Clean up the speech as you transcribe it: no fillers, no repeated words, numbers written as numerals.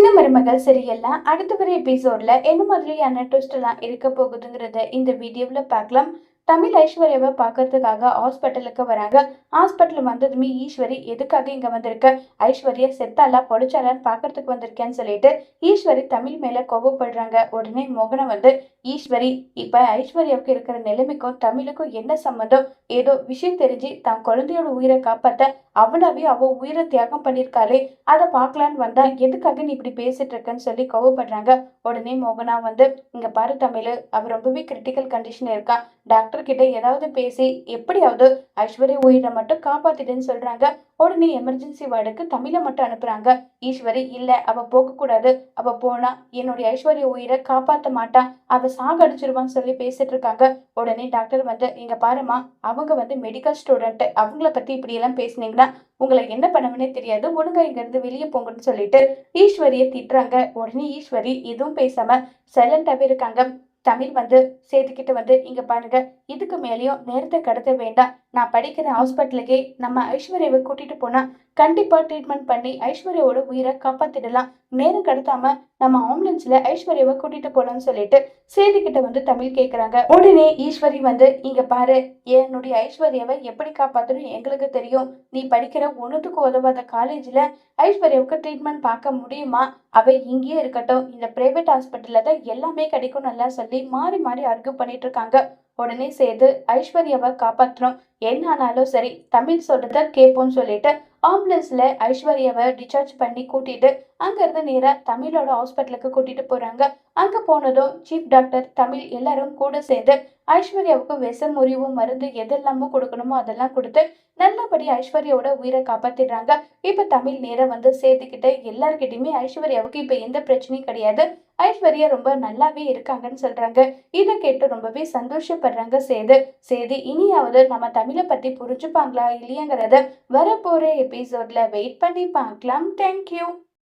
சின்ன மருமகள் சீரியல்ல அடுத்த வர எபிசோட்ல என்ன மாதிரியான ட்விஸ்ட் எல்லாம் இருக்க போகுதுங்கிறத இந்த வீடியோல பார்க்கலாம். தமிழ் ஐஸ்வர்யாவை பார்க்கறதுக்காக ஹாஸ்பிட்டலுக்கு வராங்க. ஹாஸ்பிட்டல் வந்ததுமே ஈஸ்வரி எதுக்காக இங்க வந்திருக்க, ஐஸ்வர்யா செத்தாலா பொழைச்சாலான்னு பார்க்கறதுக்கு வந்திருக்கேன்னு சொல்லிட்டு ஈஸ்வரி தமிழ் மேல கோபப்படுறாங்க. உடனே மோகனம் வந்து, ஈஸ்வரி இப்ப ஐஸ்வர்யாவுக்கு இருக்கிற நிலைமைக்கும் தமிழுக்கும் என்ன சம்மந்தம், ஏதோ விஷயம் தெரிஞ்சு தன் குழந்தையோட உயிரை காப்பாத்த அவளாவே அவ உயிரை தியாகம் பண்ணிருக்காளே, அதை பார்க்கலான்னு வந்தா எதுக்காக நீ இப்படி பேசிட்டு இருக்கன்னு சொல்லி கோவப்படுறாங்க. உடனே மோகனா வந்து, இங்க பாரு தமிழ், அவ ரொம்பவே கிரிட்டிக்கல் கண்டிஷன் இருக்கா, டாக்டர் கிட்ட ஏதாவது பேசி எப்படியாவது ஐஸ்வர்யா உயிரை மட்டும் காப்பாத்திடுன்னு சொல்றாங்க. உடனே எமர்ஜென்சி வார்டுக்கு தமிழை மட்டும் அனுப்புறாங்க. ஈஸ்வரி இல்ல, அவ போக கூடாது, அவ போனா என்னுடைய ஐஸ்வர்யா உயிரை காப்பாத்த மாட்டா, அவ சாகடிச்சிருவான்னு சொல்லி பேசிட்டு இருக்காங்க. உடனே டாக்டர் வந்து, இங்க பாருமா, அவங்க வந்து மெடிக்கல் ஸ்டூடெண்ட், அவங்கள பத்தி இப்படி எல்லாம் பேசுனீங்கன்னா உங்களை என்ன பண்ணுவனே தெரியாது, ஒழுங்கா இங்க இருந்து வெளியே போங்கன்னு சொல்லிட்டு ஈஸ்வரியை திட்டுறாங்க. உடனே ஈஸ்வரி எதுவும் பேசாம சைலண்டாவே இருக்காங்க. தமிழ் வந்து சேதுக்கிட்ட வந்து, இங்க பாருங்க, இதுக்கு மேலேயும் நேரத்தை கடத்த வேண்டாம், நான் படிக்கிற ஹாஸ்பிட்டலுக்கே நம்ம ஐஸ்வர்யாவை கூட்டிட்டு போனா கண்டிப்பா ட்ரீட்மெண்ட் பண்ணி ஐஸ்வர்யாவோட உயிரை காப்பாத்திடலாம், நேரம் கடத்தாம நம்ம ஆம்புலன்ஸ்ல ஐஸ்வர்யாவை கூட்டிட்டு போலாம்னு சொல்லிட்டு சேதுக்கிட்ட வந்து தமிழ் கேக்குறாங்க. உடனே ஈஸ்வரி வந்து, இங்க பாரு, என்னுடைய ஐஸ்வர்யாவை எப்படி காப்பாத்தணும் எங்களுக்கு தெரியும், நீ படிக்கிற ஒண்ணுத்துக்கு உதவாத காலேஜ்ல ஐஸ்வர்யாவுக்கு ட்ரீட்மெண்ட் பார்க்க முடியுமா, அவ இங்கேயே இருக்கட்டும், இந்த பிரைவேட் ஹாஸ்பிட்டல்ல தான் எல்லாமே கிடைக்கும் நல்லா சொல்லி மாறி மாறி ஆர்கியூ பண்ணிட்டு இருக்காங்க. உடனே சேது, ஐஸ்வர்யாவை காப்பாற்றணும், என்ன ஆனாலும் சரி தமிழ் சொல்றத கேட்போம்னு சொல்லிட்டு ஆம்புலன்ஸ்ல ஐஸ்வர்யாவை டிஸ்சார்ஜ் பண்ணி கூட்டிட்டு அங்க இருந்து நேரா தமிழோட ஹாஸ்பிட்டலுக்கு கூட்டிட்டு போறாங்க. அங்க போனதும் சீஃப் டாக்டர் தமிழ் எல்லாரும் கூட சேர்ந்து ஐஸ்வர்யாவுக்கு விஷ முறிவு மருந்து எதெல்லாமோ கொடுக்கணுமோ அதெல்லாம் கொடுத்து நல்லபடி ஐஸ்வர்யாவோட உயிரை காப்பாத்திடுறாங்க. இப்ப தமிழ் நேரம் வந்து சேர்த்துக்கிட்டு எல்லார்கிட்டயுமே ஐஸ்வர்யாவுக்கு இப்ப எந்த பிரச்சனையும் கிடையாது, ஐஸ்வர்யா ரொம்ப நல்லாவே இருக்காங்கன்னு சொல்றாங்க. இதை கேட்டு ரொம்பவே சந்தோஷப்படுறாங்க சேது. சேது இனியாவது நம்ம தமிழை பத்தி புரிஞ்சுப்பாங்களா இல்லையாங்கிறத வரப்போற எபிசோட்ல வெயிட் பண்ணி பார்க்கலாம். தேங்க்யூ.